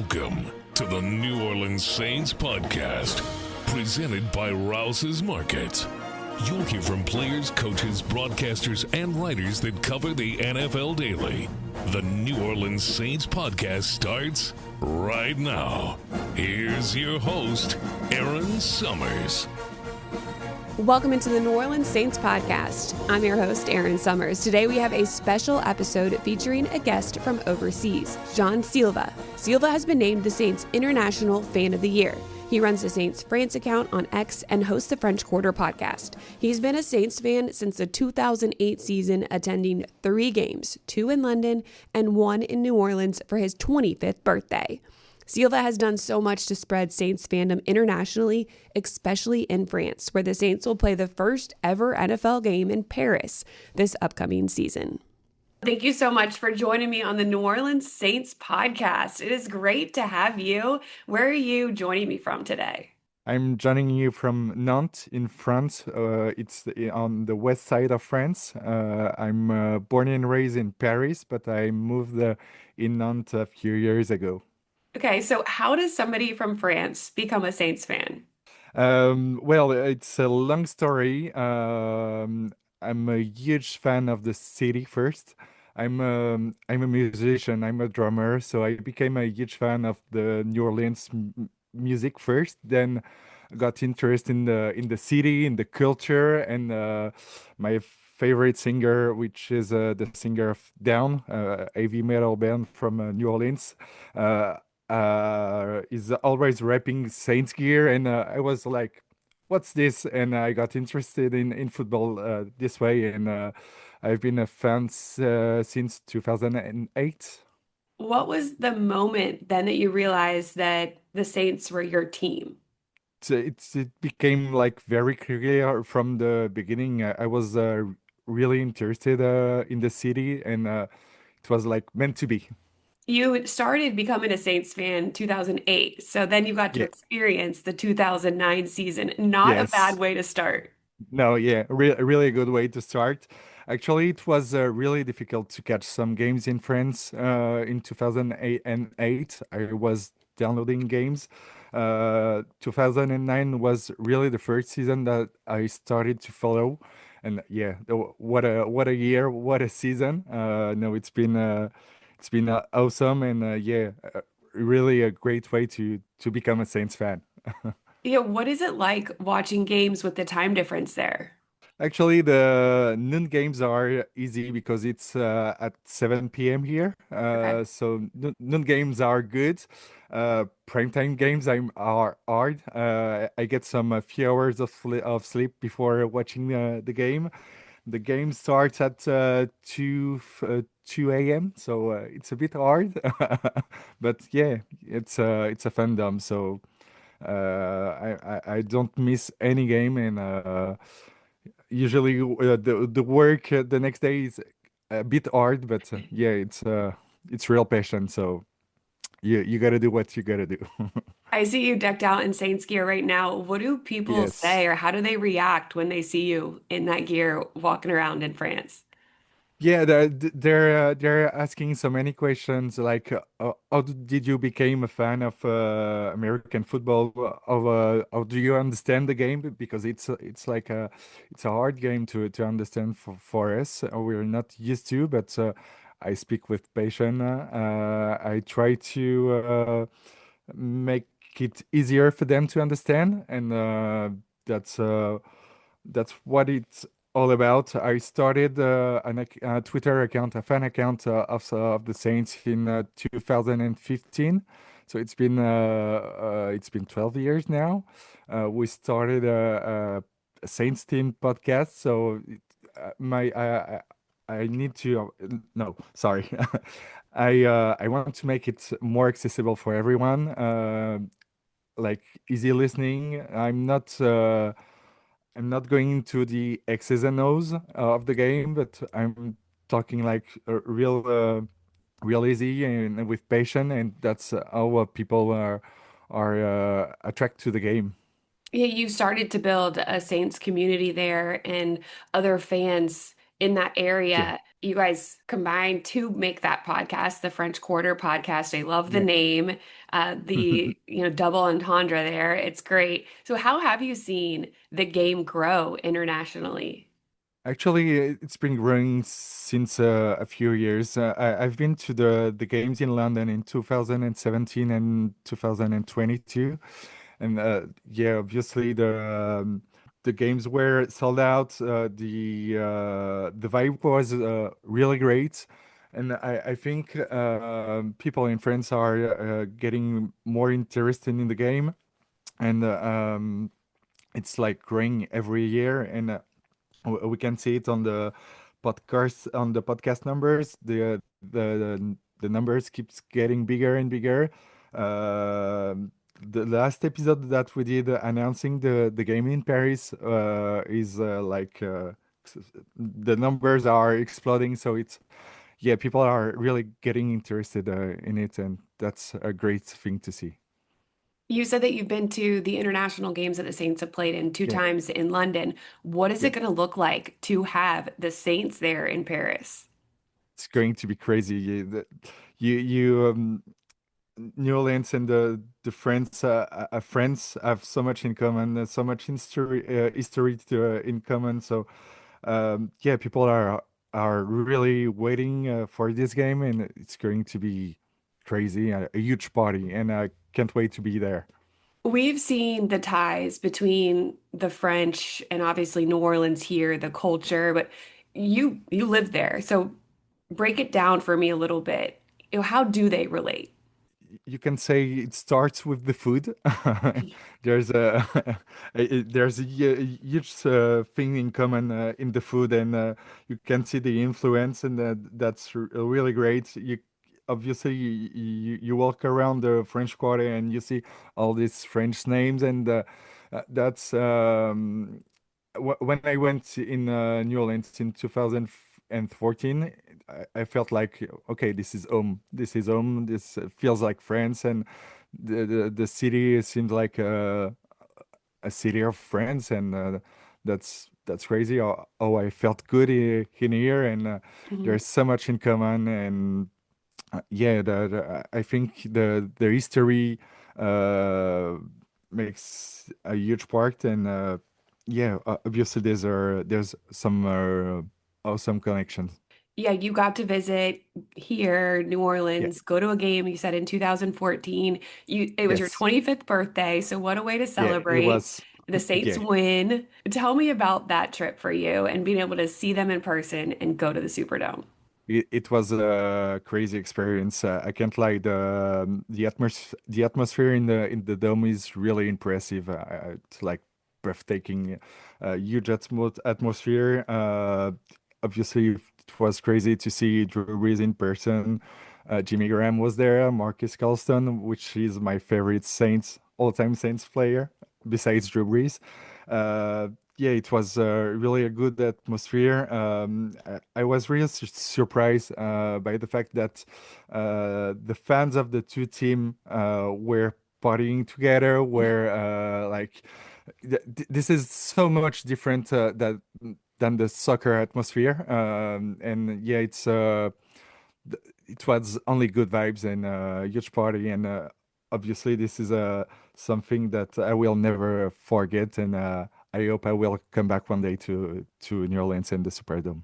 Welcome to the New Orleans Saints podcast, presented by Rouse's Markets. You'll hear from players, coaches, broadcasters, and writers that cover the NFL daily. The New Orleans Saints podcast starts right now. Here's your host, Erin Summers. Welcome into the New Orleans Saints podcast. I'm your host, Erin Summers. Today we have a special episode featuring a guest from overseas, John Silva. Silva has been named the Saints International Fan of the Year. He runs the Saints France account on X and hosts the French Quarter podcast. He's been a Saints fan since the 2008 season, attending 3 games, 2 in London and 1 in New Orleans for his 25th birthday. Silva has done so much to spread Saints fandom internationally, especially in France, where the Saints will play the first ever NFL game in Paris this upcoming season. Thank you so much for joining me on the New Orleans Saints podcast. It is great to have you. Where are you joining me from today? I'm joining you from Nantes in France. It's on the west side of France. I'm born and raised in Paris, but I moved in Nantes a few years ago. Okay, so how does somebody from France become a Saints fan? Well, it's a long story. I'm a huge fan of the city first. I'm a musician, I'm a drummer, so I became a huge fan of the New Orleans music first, then got interested in the city, in the culture, and my favorite singer, which is the singer of Down, a heavy metal band from New Orleans, is always rapping Saints gear, and I was like, what's this? And I got interested in football this way, and I've been a fan since 2008. What was the moment then that you realized that the Saints were your team? It became like very clear from the beginning. I was really interested in the city, and it was like meant to be. You started becoming a Saints fan in 2008, so then you got to Yeah. experience the 2009 season. Not a bad Yes. way to start. No, yeah, really a good way to start. Actually, it was really difficult to catch some games in France in 2008 and 8. I was downloading games. 2009 was really the first season that I started to follow. And yeah, what a year, what a season. No, it's been awesome, and really a great way to become a Saints fan. Yeah, what is it like watching games with the time difference there? Actually, the noon games are easy because it's at 7 p.m. here. Okay. So noon games are good. Primetime games are hard. I get some few hours of sleep before watching the game. The game starts at 2 a.m., so it's a bit hard. But yeah, it's a fandom, so I don't miss any game, and usually the work the next day is a bit hard, but yeah, it's real passion. So you gotta do what you gotta do. I see you decked out in Saints gear right now. What do people Yes. say or how do they react when they see you in that gear walking around in France? Yeah, they're asking so many questions like how did you become a fan of American football? How do you understand the game? Because it's like it's a hard game to understand for us. We're not used to, but I speak with passion. I try to make it easier for them to understand, and that's uh, that's what it's all about. I started a Twitter account, a fan account of the Saints in 2015. So it's been 12 years now. We started a Saints team podcast. So my I need to no, sorry. I want to make it more accessible for everyone. Like easy listening. I'm not going into the X's and O's of the game, but I'm talking like real easy and with passion, and that's how people are attracted to the game. Yeah, you started to build a Saints community there and other fans in that Yeah. area. you guys combined to make that podcast, the French Quarter podcast. I love the Yeah. name, double entendre there. It's great. So, how have you seen the game grow internationally? Actually, it's been growing since a few years. I've been to the games in London in 2017 and 2022, and yeah, obviously the games were sold out. The vibe was really great, and I think people in France are getting more interested in the game, and it's like growing every year, and we can see it on the podcast numbers. The numbers keeps getting bigger and bigger. The last episode that we did announcing the game in Paris is the numbers are exploding. So it's yeah, people are really getting interested in it, and that's a great thing to see. You said that you've been to the international games that the Saints have played in two Yeah, times in London. What is it yeah, going to look like to have the Saints there in Paris? it's going to be crazy. You New Orleans and the friends have so much in common, so much history in common. So yeah, people are really waiting for this game, and it's going to be crazy, a huge party, and I can't wait to be there. We've seen the ties between the French and obviously New Orleans here, the culture, but you live there. So break it down for me a little bit. How do they relate? You can say it starts with the food. There's a there's a huge thing in common in the food, and you can see the influence, and that's really great. You obviously you walk around the French Quarter and you see all these French names, and that's when I went in New Orleans in 2014, I felt like, okay, this is home. This is home. This feels like France, and the city seems like a city of France, and that's crazy. Oh, I felt good in here, and Mhm. there's so much in common, and yeah, I think the history uh, makes a huge part, and yeah, obviously there's some awesome connections. Yeah, you got to visit here, New Yeah, Orleans, go to a game you said in 2014. It was your yes, 25th birthday, so what a way to yeah, it celebrate was, the Saints yeah. win. Tell me about that trip for you and being able to see them in person and go to the Superdome. It was a crazy experience. I can't lie. The atmosphere in the dome is really impressive. It's like breathtaking, huge atmosphere. Obviously, it was crazy to see Drew Brees in person. Jimmy Graham was there. Marcus Colston, which is my favorite Saints all-time Saints player, besides Drew Brees. Uh, yeah, it was really a good atmosphere. I was really surprised by the fact that the fans of the two team were partying together. Were like, this is so much different than the soccer atmosphere. And yeah, it was only good vibes and a huge party. And obviously, this is something that I will never forget. And I hope I will come back one day to New Orleans and the Superdome.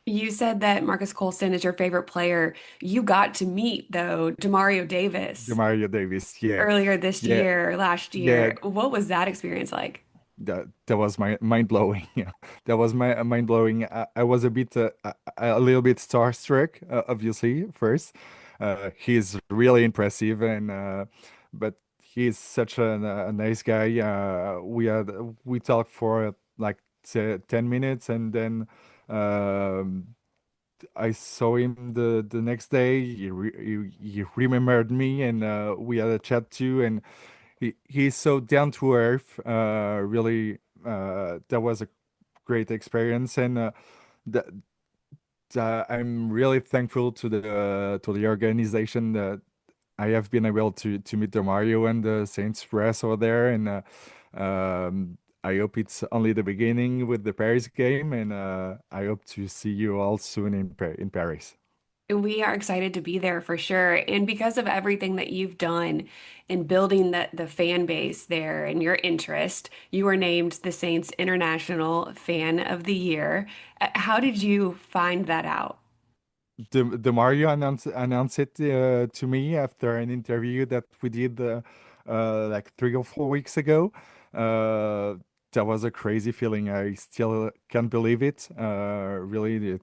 You said that Marcus Colston is your favorite player. You got to meet, though, Demario Davis Demario Davis, yeah, earlier this yeah, year, last yeah. year. What was that experience like? That was my mind blowing. Yeah, that was my mind blowing. I was a little bit starstruck, obviously first. He's really impressive, and but he's such a nice guy. We talked for like 10 minutes, and then um, I saw him the next day. He remembered me, and we had a chat too. And he's so down to earth. Really, that was a great experience, and that, I'm really thankful to the organization that I have been able to meet the Mario and the Saints press over there, and I hope it's only the beginning with the Paris game, and I hope to see you all soon in Paris. We are excited to be there for sure. And because of everything that you've done in building the fan base there and your interest, you were named the Saints International Fan of the Year. How did you find that out? The Mario announced it to me after an interview that we did like 3 or 4 weeks ago. Uh, that was a crazy feeling. I still can't believe it. Really,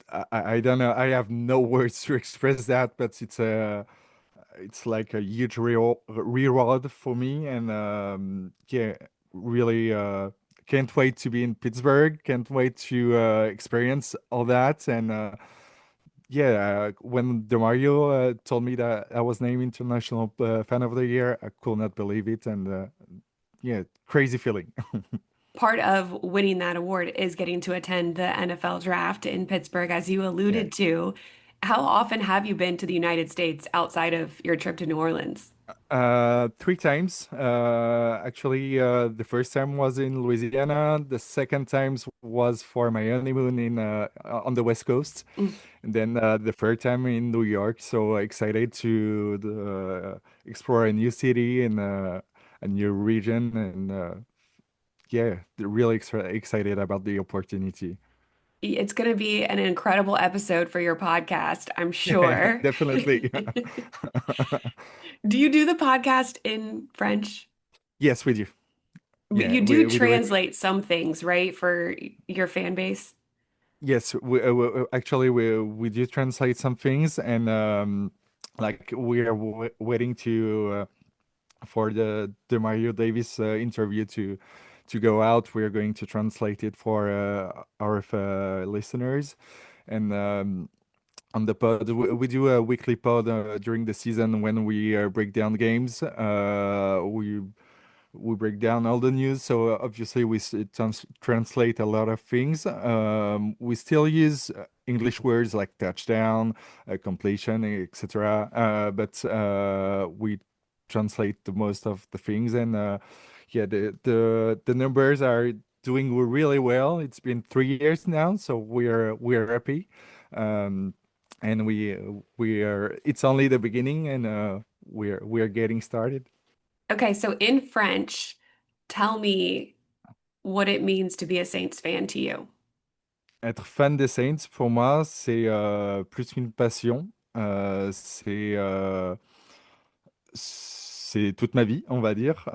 I don't know. I have no words to express that, but it's like a huge reward for me, and yeah, really can't wait to be in Pittsburgh. Can't wait to experience all that, and yeah, when Demario told me that I was named International Fan of the Year, I could not believe it, and yeah, crazy feeling. Part of winning that award is getting to attend the NFL draft in Pittsburgh, as you Yeah. alluded to. How often have you been to the United States outside of your trip to New Orleans? 3 times. Actually, the first time was in Louisiana. The second time was for my honeymoon in on the West Coast, Mm. and then the third time in New York. So excited to explore a new city and a new region, and yeah, really excited about the opportunity. It's going to be an incredible episode for your podcast, I'm Yeah, sure. definitely. Do you do the podcast in French? Yes, we do. But Yeah, you do we do it. translate some things, right, for your fan base? Yes, actually we do translate some things, and like we are w waiting to for the Mario Davis interview to go out. We're going to translate it for our listeners, and on the pod we do a weekly pod during the season when we break down games. We break down all the news. So obviously translate a lot of things. We still use English words like touchdown, completion, etc. But we translate the most of the things, and yeah, the numbers are doing really well. It's been 3 years now, so we're happy. Um, and we are. It's only the beginning, and we're getting started. Okay, so in French, tell me what it means to be a Saints fan to you. Être fan des Saints, pour moi, c'est plus qu'une passion. C'est toute ma vie, on va dire.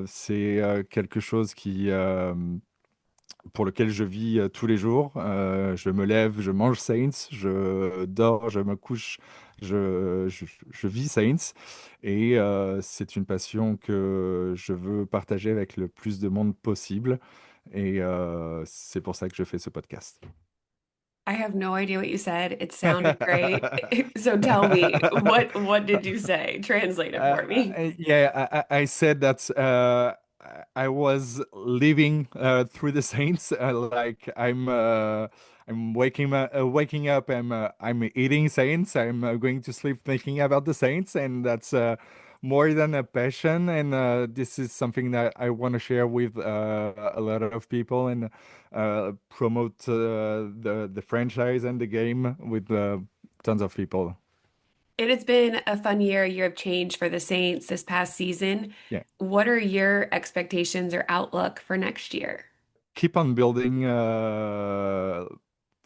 C'est quelque chose pour lequel je vis tous les jours. Je me lève, je mange Saints, je dors, je me couche, je vis Saints. Et c'est une passion que je veux partager avec le plus de monde possible. Et c'est pour ça que je fais ce podcast. I have no idea what you said. It sounded great. So tell me, what did you say? Translate it for me. Yeah, I said that I was living through the Saints. Like I'm waking up. I'm eating Saints. I'm going to sleep thinking about the Saints, and that's more than a passion. And this is something that I want to share with a lot of people and promote the franchise and the game with tons of people. It has been a fun year of change for the Saints this past season. Yeah. What are your expectations or outlook for next year? Keep on building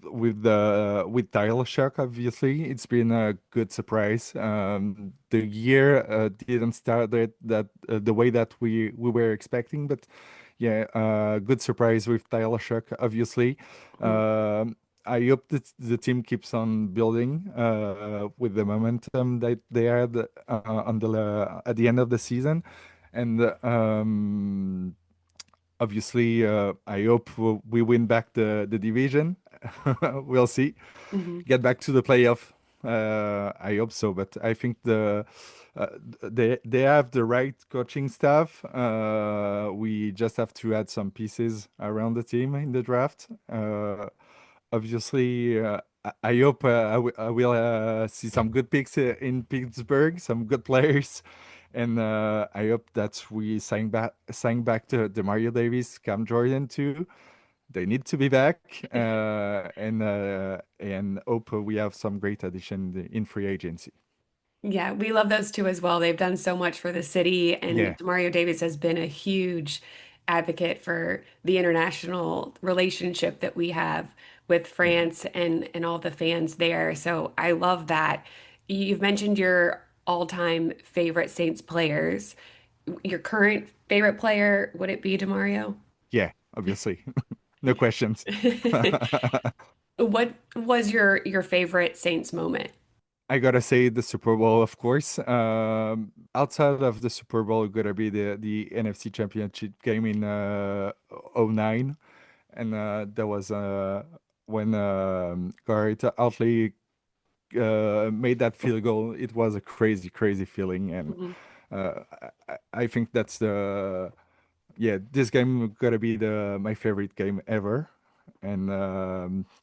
with Tile Shock. Obviously, it's been a good surprise. The year didn't start the way that we were expecting, but yeah, good surprise with Tile Shock. Obviously, Mm. I hope that the team keeps on building with the momentum that they had on the at the end of the season, and obviously, I hope we win back the division. We'll see. Mhm. Get back to the playoff. I hope so, but I think uh, they have the right coaching staff. We just have to add some pieces around the team in the draft. Obviously, I hope I will see some good picks in Pittsburgh, some good players, And I hope that we sang back to the Mario Davis, Cam Jordan too. They need to be back, and hope we have some great addition in free agency. Yeah, we love those two as well. They've done so much for the city, and Yeah. Mario Davis has been a huge advocate for the international relationship that we have with Yeah. France and all the fans there. So I love that. You've mentioned your all-time favorite Saints players. Your current favorite player, would it be DeMario? Yeah, obviously. No questions. What was your favorite Saints moment? I gotta say the Super Bowl, of course. Outside of the Super Bowl, gonna be the NFC Championship game in '09, and that was when Garrett Outley made that field goal. It was a crazy, crazy feeling, and Mhm. I think that's the yeah, this game gotta be the my favorite game ever. And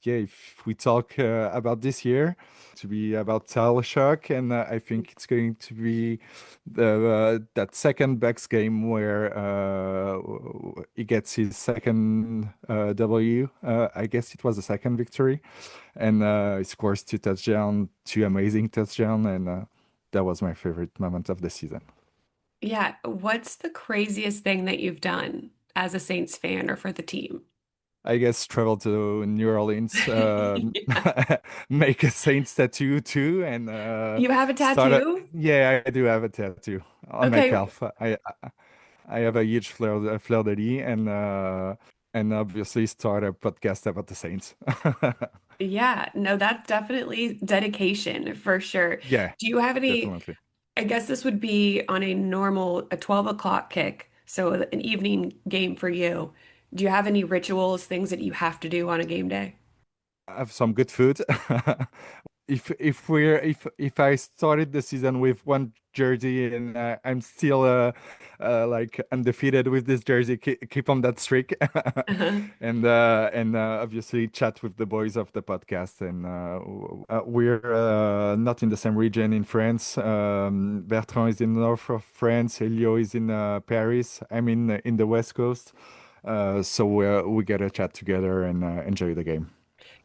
yeah, if we talk about this year, to be about Tile Shock, and I think it's going to be the that second Bex game where he gets his second W. I guess it was the second victory, and he scores two touchdowns, two amazing touchdowns, and that was my favorite moment of the season. Yeah, what's the craziest thing that you've done as a Saints fan or for the team? I guess travel to New Orleans, Yeah. make a Saints tattoo too, and You have a start a. tattoo? Yeah, I do have a tattoo on my Okay. calf. I have a huge fleur de lis, and obviously start a podcast about the Saints. Yeah, no, that's definitely dedication for sure. Yeah, Do you have any, definitely. I guess this would be on a 12 o'clock kick, so an evening game for you. Do you have any rituals, things that you have to do on a game day? I have some good food. If I started the season with one jersey and I'm still like undefeated with this jersey, keep on that streak, Uh-huh. and obviously chat with the boys of the podcast. And we're not in the same region in France. Bertrand is in the north of France. Elio is in Paris. I'm in the West Coast. So we get a chat together and enjoy the game.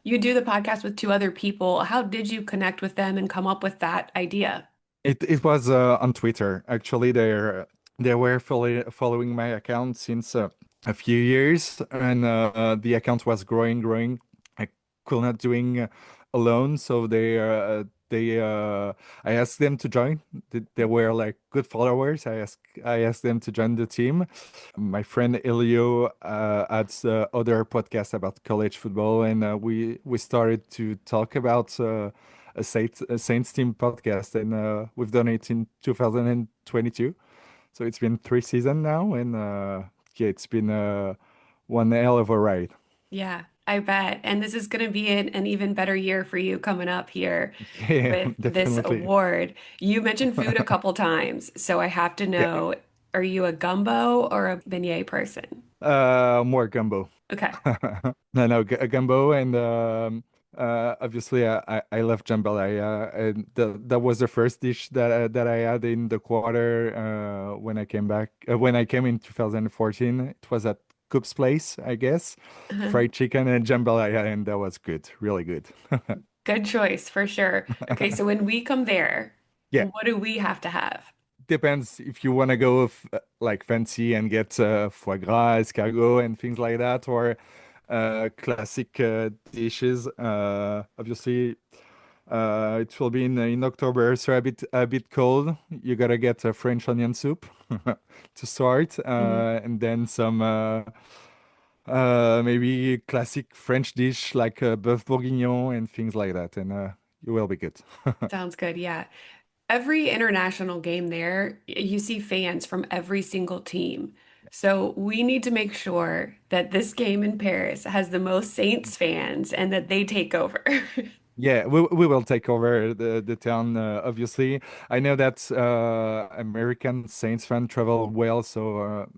You do the podcast with two other people. How did you connect with them and come up with that idea? It was on Twitter. Actually, they were following my account since a few years, and the account was growing. I could not doing alone, so I asked them to join. They were like good followers. I asked them to join the team. My friend Elio had other podcasts about college football, and we started to talk about a Saints team podcast, and we've done it in 2022. So it's been 3 seasons now, and yeah, it's been one hell of a ride. Yeah, I bet. And this is going to be an even better year for you coming up here Yeah, with this definitely. award. You mentioned food a couple times, so I have to Yeah, know, are you a gumbo or a beignet person? more gumbo. Okay. No, gumbo, and obviously I love jambalaya, and that was the first dish that I had in the quarter when I came back when I came in 2014. It was at Coop's place, I guess, Uh-huh. fried chicken and jambalaya, and that was good, really good. Good choice for sure. Okay, so when we come there, Yeah, what do we have to have? depends if you want to go like fancy and get foie gras, escargot, and things like that, or classic dishes. Obviously, it will be in October, so a bit cold. You gotta get a French onion soup to start, Mhm. and then some maybe classic French dish like bœuf bourguignon and things like that, and you will be good. Sounds good. Yeah. Every international game there, you see fans from every single team. So we need to make sure that this game in Paris has the most Saints fans and that they take over. Yeah, we will take over the town. Obviously, I know that American Saints fan travel well, so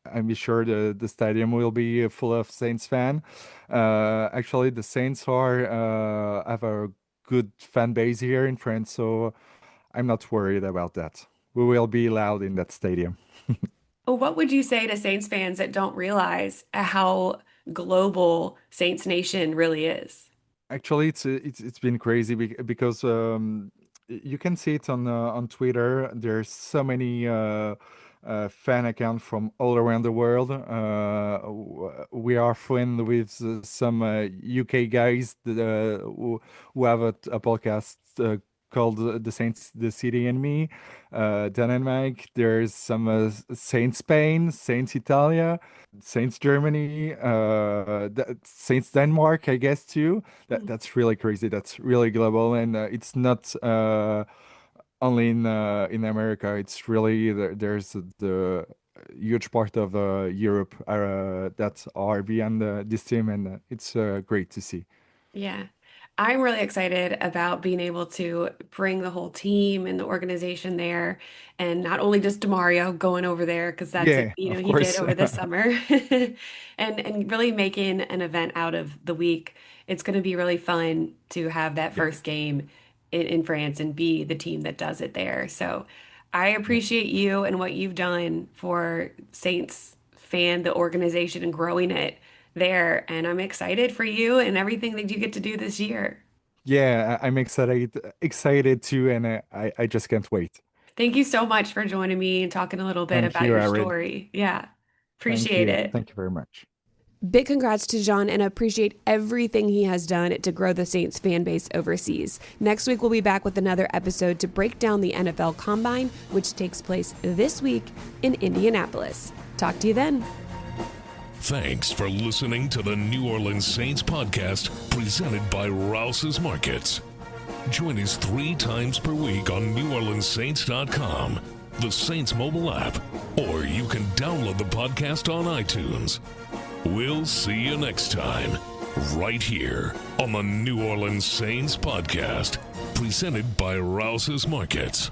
I'm sure the stadium will be full of Saints fan. Actually, the Saints are have a good fan base here in France, so I'm not worried about that. we will be loud in that stadium. Well, what would you say to Saints fans that don't realize how global Saints Nation really is? Actually, it's been crazy because you can see it on Twitter. There's so many fan accounts from all around the world. We are friends with some UK guys who have a podcast called The Saints, the City and Me. Dan and Mike. There's some Saints Spain, Saints Italia, Saints Germany, Saints Denmark, I guess too. That's really crazy. That's really global, and it's not only in America. It's really there's the huge part of Europe that are beyond this team, and it's great to see. Yeah. I'm really excited about being able to bring the whole team and the organization there, and not only just Demario going over there because that's it, Yeah, you know, of he did course. over the summer, and really making an event out of the week. It's going to be really fun to have that Yeah, first game in France and be the team that does it there. So I yeah. appreciate you and what you've done for Saints fan, the organization, and growing it there. And I'm excited for you and everything that you get to do this year. Yeah, I'm excited too, and I just can't wait. Thank you so much for joining me and talking a little bit Thank about you, your Erin. story. Yeah, Thank appreciate you. it. Thank you very much. Big congrats to John and appreciate everything he has done to grow the Saints fan base overseas. Next week, we'll be back with another episode to break down the NFL Combine, which takes place this week in Indianapolis. Talk to you then. Thanks for listening to the New Orleans Saints podcast presented by Rouse's Markets. Join us 3 times per week on NewOrleansSaints.com, the Saints mobile app, or you can download the podcast on iTunes. We'll see you next time, right here on the New Orleans Saints podcast, presented by Rouse's Markets.